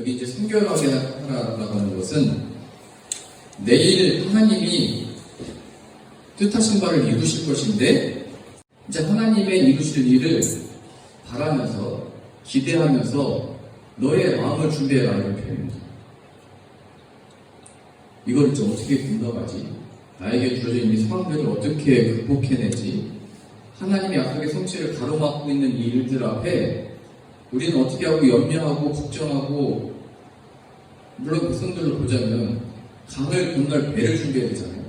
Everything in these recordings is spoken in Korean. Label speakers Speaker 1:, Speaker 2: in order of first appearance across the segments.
Speaker 1: 여기 이제 순결하게 하라고 하는 것은 내일 하나님이 뜻하신 바를 이루실 것인데 이제 하나님의 이루실 일을 바라면서 기대하면서 너의 마음을 준비해라 이런 표현입니다. 이걸 이제 어떻게 분석하지? 나에게 주어진 이 상황들을 어떻게 극복해내지? 하나님의 약속의 성취를 가로막고 있는 이 일들 앞에 우리는 어떻게 하고 염려하고 걱정하고, 물론 백성들을 보자면 강을 건널 배를 준비해야 되잖아요.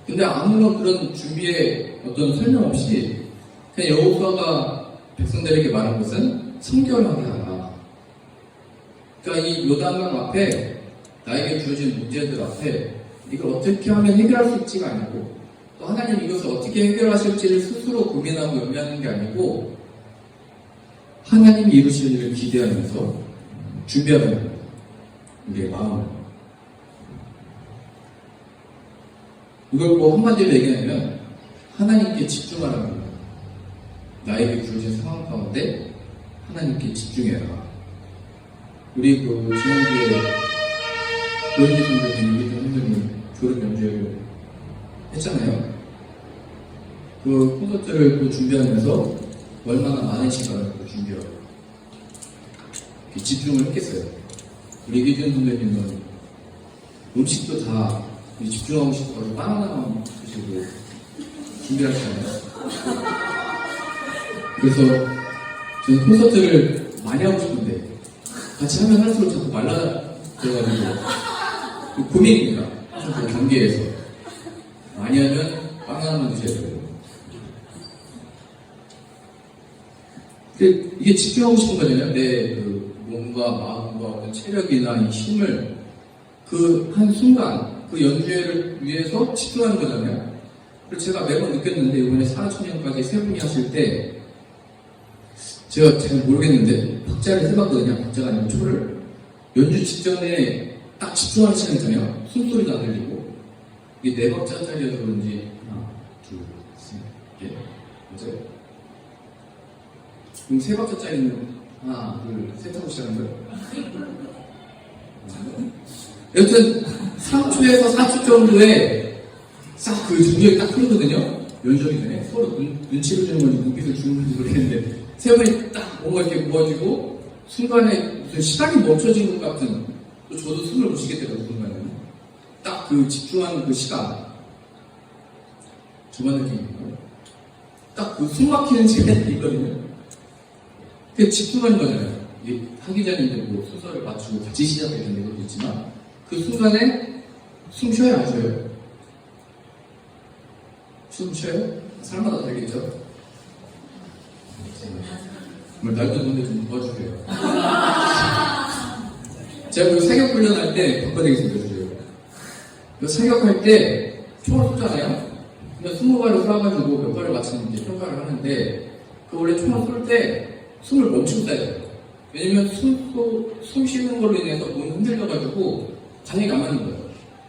Speaker 1: 근데 아무런 그런 준비에 어떤 설명 없이 그냥 여호수아가 백성들에게 말한 것은 성결하게 하라. 그러니까 이 요단강 앞에 나에게 주어진 문제들 앞에 이걸 어떻게 하면 해결할 수 있지가 아니고, 또 하나님 이것을 어떻게 해결하실지를 스스로 고민하고 염려하는 게 아니고 하나님이 이루실 일을 기대하면서 준비하는 겁니다. 우리의 마음을. 이걸 뭐 한마디로 얘기하면 하나님께 집중하라는 겁니다. 나에게 주어진 상황 가운데 하나님께 집중해라. 우리 그 지난주에 고현지 선생님, 이기준 선생님 졸업 연주회를 했잖아요. 그 콘서트를 또 준비하면서 얼마나 많은 시간을 준비하고 집중을 했겠어요. 우리 이기준 선생님은 음식도 다 집중하고 싶어서 바나나만 드시고 준비하시잖아요. 그래서 저는 콘서트를 많이 하고 싶은데 같이 하면 할수록 자꾸 말라져가지고 고민입니다. 그 경계에서 많이 하면 바나나만 드셔야 되고, 이게 집중하고 싶은 거잖아요. 내 그 몸과 마음과 어떤 체력이나 이 힘을 그 한 순간 그 연주회를 위해서 집중하는 거잖아요. 그래서 제가 매번 느꼈는데 이번에 사라천년까지 세 분이 하실 때 제가 잘 모르겠는데 박자를 세봤거든요. 박자가 아니고 초를 연주 직전에 딱 집중하는 시간 있잖아요. 숨소리도 안 들리고 이게 네 박자짜리여서 그런지 하나, 둘, 셋, 넷, 맞아요? 그럼 세 박자짜리는 하나, 둘, 셋 하고 시작하는 거예요. 여튼 3초에서 4초 정도에 싹 그 중력이 딱 흐르거든요. 연주하기 전에 서로 눈치를 주는 건지 눈빛을 주는 건지 모르겠는데 세 분이 딱 뭔가 이렇게 모아지고 순간에 무슨 시간이 멈춰진 것 같은, 또 저도 숨을 못 쉬겠더라고요. 순간에는 딱 그 집중하는 그 시간, 저만 느낌인가요? 딱 그 숨 막히는 시간이 있거든요. 그 집중하는 거잖아요. 이게 하기 전에 이제 뭐 순서를 맞추고 같이 시작해야 되는 것도 있지만 그 순간에 숨 쉬어요, 안 쉬어요? 숨 쉬어요? 사람마다 다르겠죠? 정말 날도 눈에 좀 도와주세요. 제가 그 사격 훈련할 때 바꿔드리겠습니다. 사격할 때 총을 쏘잖아요. 그러니까 20발로 쏴가지고 몇 발을 맞추는 이제 평가를 하는데, 그 원래 총을 쏠 때 숨을 멈추고 쏴야 돼요. 왜냐면 숨 쉬는 걸로 인해서 몸이 흔들려가지고 간이 남아있는 거예요.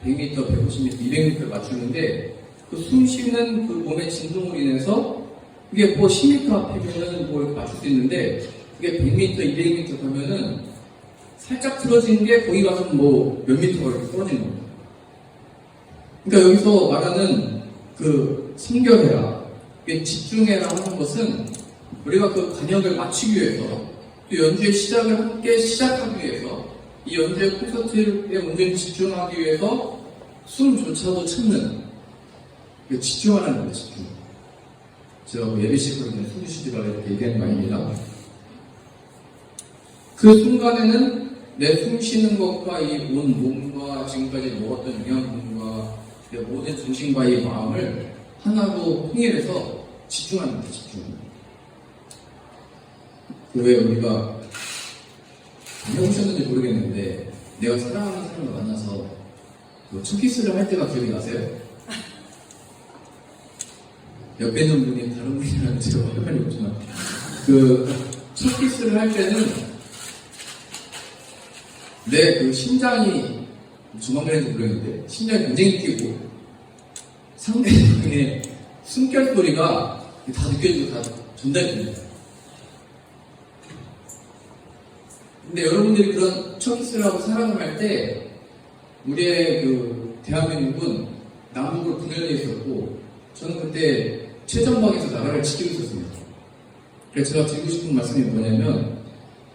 Speaker 1: 100m, 150m, 200m를 맞추는데 그 숨 쉬는 그 몸의 진동으로 인해서 이게 뭐 10m 앞이면은 뭐 맞출 수 있는데 이게 100m, 200m 가면은 살짝 틀어지는 게 거기 가서 뭐 몇 미터가 이렇게 떨어지는 거예요. 그러니까 여기서 말하는 그 성결해라, 집중해라 하는 것은 우리가 그 간역을 맞추기 위해서, 또 연주의 시작을 함께 시작하기 위해서, 이 연주의 콘서트에 온전히 집중하기 위해서 숨조차도 참는, 집중하라는 거예요. 집중. 제가 뭐 예배식 그럴 때 숨 쉬지 말라 이렇게 얘기하는 거 아닙니다. 그 순간에는 내 숨 쉬는 것과 이 온 몸과 지금까지 먹었던 영양분과 내 모든 정신과 이 마음을 하나로 통일해서 집중하는 거예요. 집중. 왜 우리가 해보셨는지 모르겠는데, 내가 사랑하는 사람을 만나서 첫 키스를 할 때가 기억이 나세요? 옆에 있는 분이 다른 분이라는 제가 헷갈리고 있지만, 첫 키스를 할 때는 내 그 심장이, 조만간에도 모르겠는데, 심장이 굉장히 뛰고, 상대방의 숨결 소리가 다 느껴지고 다 전달이 됩니다. 근데 여러분들이 그런 척키스라고 사랑을 할 때 우리의 그 대한민국은 남북으로 분열되어 있었고 저는 그때 최전방에서 나라를 지키고 있었습니다. 그래서 제가 드리고 싶은 말씀이 뭐냐면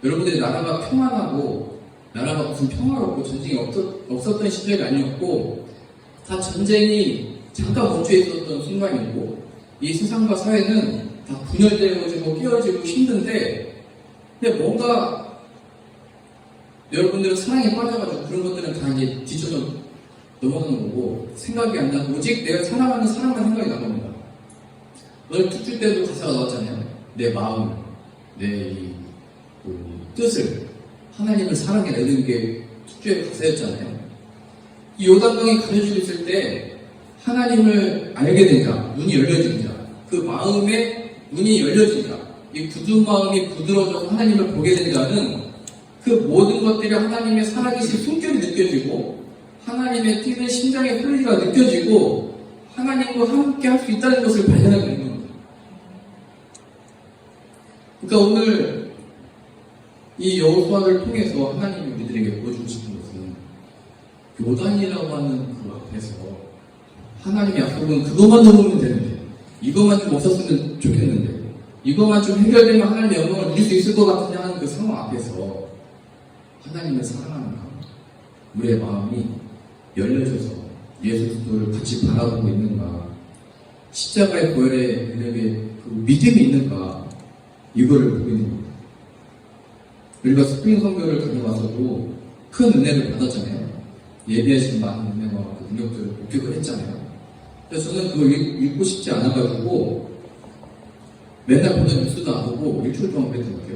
Speaker 1: 여러분들이 나라가 평안하고 나라가 무슨 평화롭고 전쟁이 없었던 시절이 아니었고 다 전쟁이 잠깐 멈춰 있었던 순간이고 이 세상과 사회는 다 분열되어지고 끼어지고 힘든데 근데 뭔가 여러분들은 사랑에 빠져가지고 그런 것들은 다 이제 뒤쳐져 넘어가는 거고 생각이 안 나고 오직 내가 사랑하는 사람만 생각이 나갑니다. 오늘 특주 때도 가사가 나왔잖아요. 내 마음, 내 뜻을 하나님을 사랑해 내는 게 특주의 가사였잖아요. 이 요단강이 가려지고 있을 때 하나님을 알게 된 자, 눈이 열려진 자, 그 마음에 눈이 열려진 자, 이 굳은 마음이 부드러워져서 하나님을 보게 된 자는 그 모든 것들이 하나님의 살아계신 숨결이 느껴지고 하나님의 뛰는 심장의 소리가 느껴지고 하나님과 함께 할 수 있다는 것을 발견하게 되는 겁니다. 그러니까 오늘 이 여호수아를 통해서 하나님이 우리들에게 보여주고 싶은 것은 요단이라고 하는 그 앞에서 하나님의 약속은 그것만 넘으면 되는데 이것만 좀 없었으면 좋겠는데 이것만 좀 해결되면 하나님의 영광을 누릴 수 있을 것 같으냐 하는 그 상황 앞에서 하나님을 사랑하는 마음, 우리의 마음이 열려져서 예수 그리스도를 같이 바라보고 있는가, 십자가의 보혈의 능력에 그 믿음이 있는가, 이거를 보고 있는 겁니다. 우리가 스프링 선교를 다녀와서도 큰 은혜를 받았잖아요. 예비하신 많은 은혜와 그 능력들을 목격을 했잖아요. 그래서 저는 그거 읽고 싶지 않아가지고 맨날 보는 뉴스도 안 보고 일주일 동안 그랬던 것 같아요.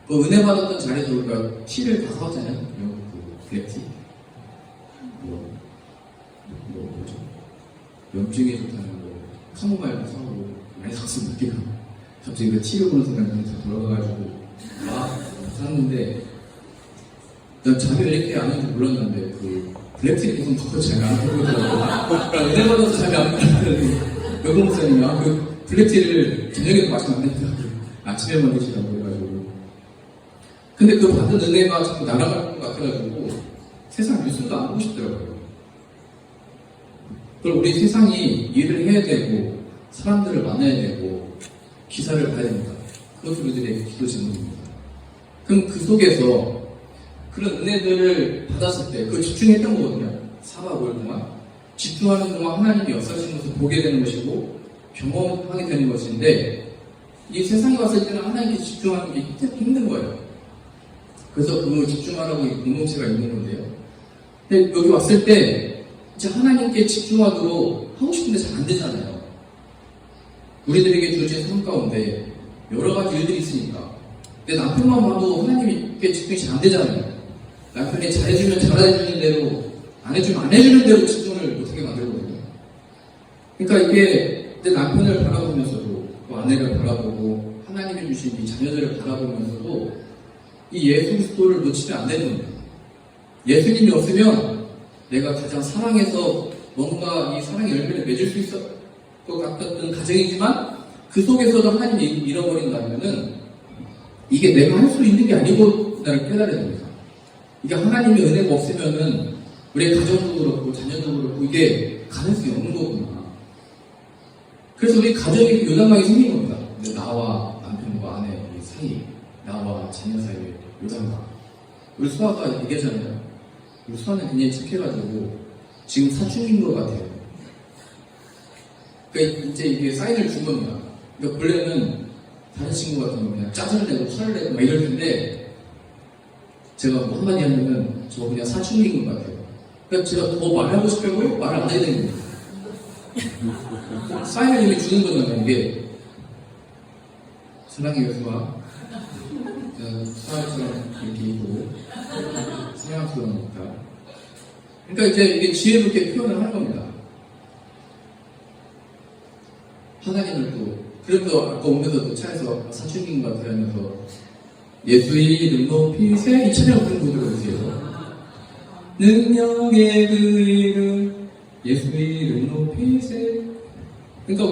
Speaker 1: 그 은혜 받았던 자리에서 우리가 티를 다 사왔잖아요. 그 블랙티. 뭐죠? 염증에 좋다는 카모마일도 사오고 많이 샀습니다. 우리가 갑자기 그 티를 보는 순간 돌아가가지고 샀는데 난 잠이 왜 이렇게 안 오는지 몰랐는데 그 블랙티를 계속 먹고 잠이 안 오고 있더라고요. 은혜 받아서 잠이 안 오는데 여고 목사님이 그 블랙티를 저녁에도 마시면 안 된다고 아침에만 드시라고 해가지고 근데 그 받은 은혜가 자꾸 날아갈 것 같아가지고 세상 뉴스도 안 보고 싶더라고요. 그럼 우리 세상이 일을 해야 되고 사람들을 만나야 되고 기사를 봐야 됩니다. 그것이 우리들의 기도 제목입니다. 그럼 그 속에서 그런 은혜들을 받았을 때 그 집중했던 거거든요. 4박 5일 동안 집중하는 동안 하나님이 역사하시는 것을 보게 되는 것이고 경험하게 되는 것인데 이 세상에 왔을 때는 하나님께 집중하는 게 힘든 거예요. 그래서 그 집중하라고 이 공동체가 있는 건데요. 근데 여기 왔을 때 이제 하나님께 집중하도록 하고 싶은데 잘 안 되잖아요. 우리들에게 주어진 삶 가운데 여러 가지 일들이 있으니까. 근데 남편만 봐도 하나님께 집중이 잘 안 되잖아요. 남편이 잘해주면 잘해주는 대로, 안 해주면 안 해주는 대로 집중을 못하게 만들거든요. 그러니까 이게 내 남편을 바라보면서도, 또 아내를 바라보고, 하나님이 주신 이 자녀들을 바라보면서도 이 예수 그리스도를 놓치면 안 되는 겁니다. 예수님이 없으면 내가 가장 사랑해서 뭔가 이 사랑의 열매를 맺을 수 있을 것 같았던 가정이지만 그 속에서도 하나님이 잃어버린다면은 이게 내가 할 수 있는 게 아니고 나를 깨달아야 됩니다. 이게 하나님의 은혜가 없으면은 우리의 가정도 그렇고 자녀도 그렇고 이게 가능성이 없는 거구나. 그래서 우리 가정에 요단강이 생긴 겁니다. 나와 남편과 아내 사이, 나와 자녀 사이에 요단강. 우리 수아가 얘기하잖아요. 우리 수아는 굉장히 착해가지고 지금 사춘기인 것 같아요. 그러니까 이제 이게 사인을 준 겁니다. 그러니까 원래는 다른 친구 같은 거 그냥 짜증을 내고 화를 내고 막 이럴 텐데 제가 뭐 한마디 하면은 저 그냥 사춘기인 것 같아요. 그러니까 제가 더 말하고 싶어도 말을 안 해야 되는 거예요. 사인을 이미 주는 거잖아요. 이게 사랑해요 수아. 사랑처럼 이렇게 있고 사랑스러우니까. 그러니까 이제 이게 지혜롭게 표현을 하는 겁니다. 하나님을 또 그래도 아까 오면서도 차에서 사춘기인 것 같아 하면서 예수의 이름 높이세 이 찬양 부른 분들 보세요. 능력의 그 이름 예수의 이름 높이세. 그러니까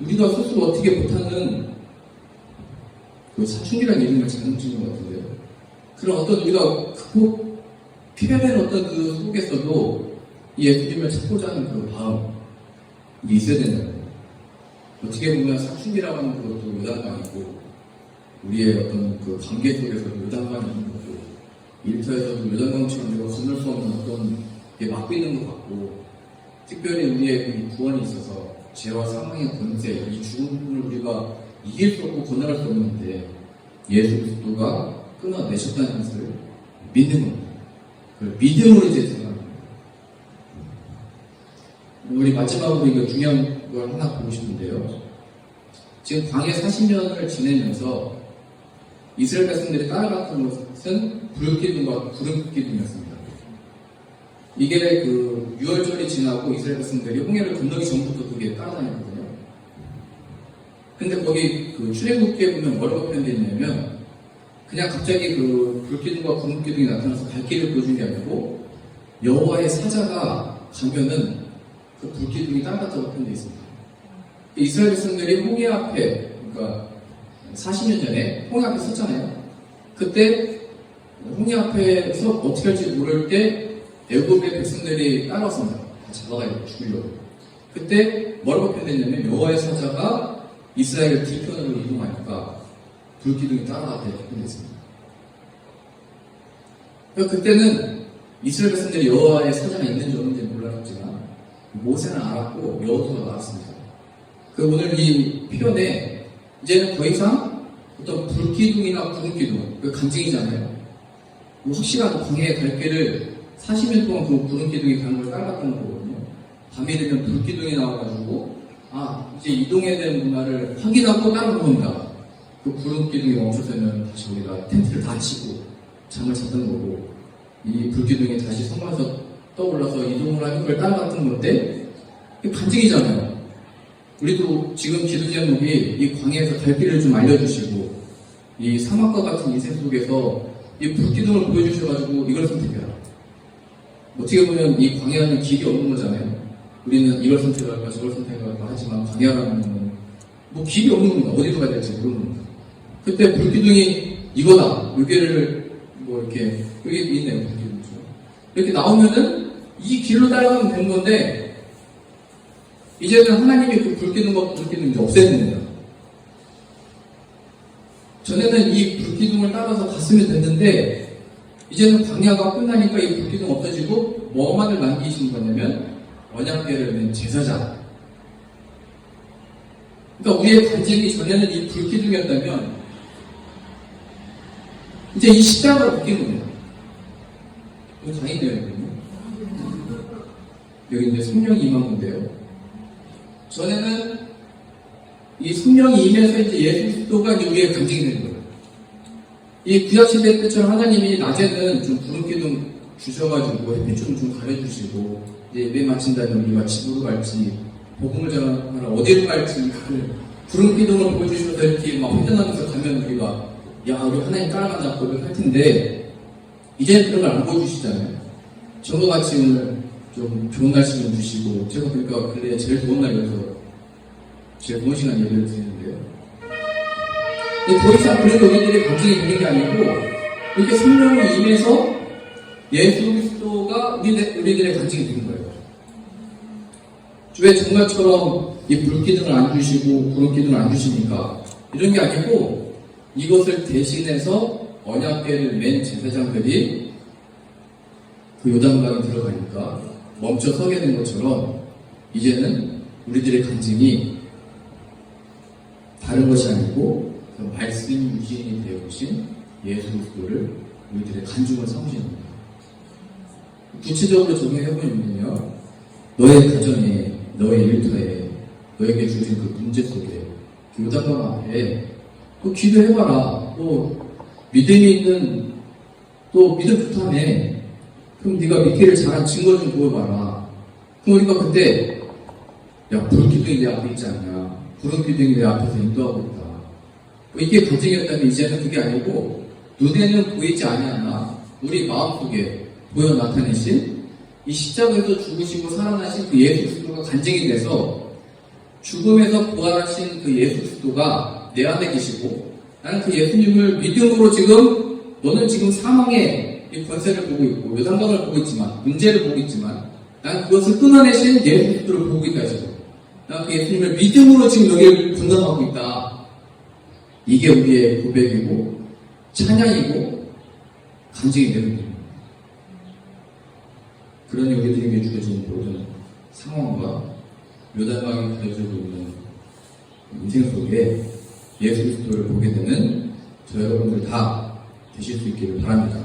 Speaker 1: 우리가 스스로 어떻게 못하는 그 사춘기라는 이름을 잘못 지은 것 같은데요. 그런 어떤 우리가 피해낸 어떤 그 속에서도 이 예수님을 찾고자 하는 그 마음, 이게 있어야 된다는 거예요. 어떻게 보면 사춘기라고 하는 것도 요단강이고, 우리의 어떤 그 관계 속에서도 요단강이 있는 거고, 일터에서도 요단강처럼 우리가 건널 수 없는 어떤 게 막고 있는 것 같고, 특별히 우리의 그 구원이 있어서 죄와 사망의 권세, 이 죽음을 우리가 이길 수 없고 건너갈 수 없는데 예수 그리스도가 끊어내셨다는 것을 믿는 겁니다. 그 믿음으로 이제 생각합니다. 우리 마지막으로 이거 중요한 걸 하나 보고 싶은데요. 지금 광야 40년을 지내면서 이스라엘 백성들이 따라갔던 것은 불기둥과 구름기둥이었습니다. 이게 그 6월절이 지나고 이스라엘 백성들이 홍해를 건너기 전부터 그게 따라다녔거든요. 근데 거기 그 출애굽기에 보면 뭐라고 표현되어 있냐면 그냥 갑자기 그 불기둥과 구름기둥이 나타나서 갈 길을 보여준 게 아니고 여호와의 사자가 가면은 그 불기둥이 따라갔다고 표현되어 있습니다. 이스라엘 백성들이 홍해 앞에, 그러니까 40년 전에 홍해 앞에 섰잖아요. 그때 홍해 앞에서 어떻게 할지 모를 때 애굽의 백성들이 따라왔습니다. 다 잡아가지고 죽이려고. 그때 뭐라고 표현됐냐면 여호와의 사자가 이스라엘 뒤편으로 이동하니까 불기둥이 따라갔다 이렇게 표현됐습니다. 그러니까 그때는 이스라엘 백성들이 여호와의 사자가 있는지 없는지 몰랐지만 모세는 알았고 여호수아가 알았습니다. 그 오늘 이 표현에 이제는 더 이상 어떤 불기둥이나 구름기둥, 그 간증이잖아요. 확실한 광야의 갈 길을 40년 동안 그 구름기둥이 가는 걸 따라갔던 거거든요. 밤이 되면 불기둥이 나와가지고 이제 이동해야 되는 문화를 확인하고 따라오는다. 그 구름기둥이 멈춰서면 다시 우리가 텐트를 다 치고 잠을 잤던 거고, 이 불기둥이 다시 성막에서 떠올라서 이동을 하는 걸 따라갔던 건데, 이게 간증이잖아요. 우리도 지금 기도 제목이 이 광야에서 갈 길을 좀 알려주시고, 이 사막과 같은 인생 속에서 이 불기둥을 보여주셔가지고 이걸 선택해라. 어떻게 보면 이 광야는 길이 없는 거잖아요. 우리는 이걸 선택할까 저걸 선택할까 하지만 광야라는 건 뭐 길이 없는 겁니다. 어디로 가야 될지 모르는 겁니다. 그때 불기둥이 이거다. 여기를 뭐 이렇게 여기 있네요. 불기둥이죠. 이렇게 나오면은 이 길로 따라가면 되는 건데 이제는 하나님이 그 불기둥과 불기둥을 이제 없애는 겁니다. 전에는 이 불기둥을 따라서 갔으면 됐는데 이제는 광야가 끝나니까 이 불기둥 없어지고 뭐만을 남기신 거냐면 언약궤를 맨 제사장. 그러니까 우리의 간증이 전에는 이 불기둥이었다면 이제 이 십자가로 바뀐 겁니다. 이거 장인데요, 여기 이제 성령이 임한 건데요. 전에는 이 성령이 임해서 이제 예수 그리스도가 이제 우리의 간증이 되는 거예요. 이 구약시대 때처럼 하나님이 낮에는 좀 구름기둥 주셔가지고 햇빛 좀 가려주시고 이제 예배 마친다면 우리가 집으로 갈지 복음을 전하러 어디로 갈지 구름기둥을 보여주셔서 이렇게 막 회전하면서 가면 우리가 우리 하나님 따라간다 고백할 텐데 이제는 그런 걸 안 보여주시잖아요. 저와 같이 오늘 좀 좋은 날씨를 주시고 제가 그러니까 근래 제일 좋은 날이어서 제일 좋은 시간 예배를 드리는데요. 더 이상 그래도 우리들의 간증이 되는 게 아니고 이렇게 성령이 임해서 예수 그리스도가 우리들의 간증이 되는 거예요. 왜 정말처럼 이 불기둥을 안 주시고 구름기둥을 안 주시니까 이런 게 아니고 이것을 대신해서 언약궤를 맨 제사장들이 그 요단강에 들어가니까 멈춰 서게 된 것처럼 이제는 우리들의 간증이 다른 것이 아니고 그 말씀 유지인이 되어오신 예수 그리스도를 우리들의 간증을 삼으시는 겁니다. 구체적으로 적용해보면요, 너의 가정에, 너의 일터에, 너에게 주어진 그 문제 속에, 그 요단강 앞에 또 기도해봐라. 또 믿음이 있는, 또 믿음 부탁해. 그럼 네가 믿기를 잘한 증거 좀 보여봐라. 그럼 우리가 그때 불기둥이 내 앞에 있지 않냐, 구름기둥이 내 앞에서 인도하고 있다. 이게 간증이었다면 이제는 그게 아니고 눈에는 보이지 아니하나 우리 마음속에 보여 나타내신 이 십자가에서 죽으시고 살아나신 그 예수 그리스도가 간증이 돼서 죽음에서 부활하신 그 예수 그리스도가 내 안에 계시고 나는 그 예수님을 믿음으로 지금 너는 지금 사망의 이 권세를 보고 있고 요단강을 보고 있지만 문제를 보고 있지만 나는 그것을 끊어내신 예수 그리스도를 보고 있다 지금. 나는 그 예수님을 믿음으로 지금 여기를 건강하고 있다. 이게 우리의 고백이고 찬양이고 간증이 되는 겁니다. 그러니 우리들에게 주어진 모든 상황과 요단강이 펼쳐지고 있는 인생 속에 예수 그리스도를 보게 되는 저 여러분들 다 되실 수 있기를 바랍니다.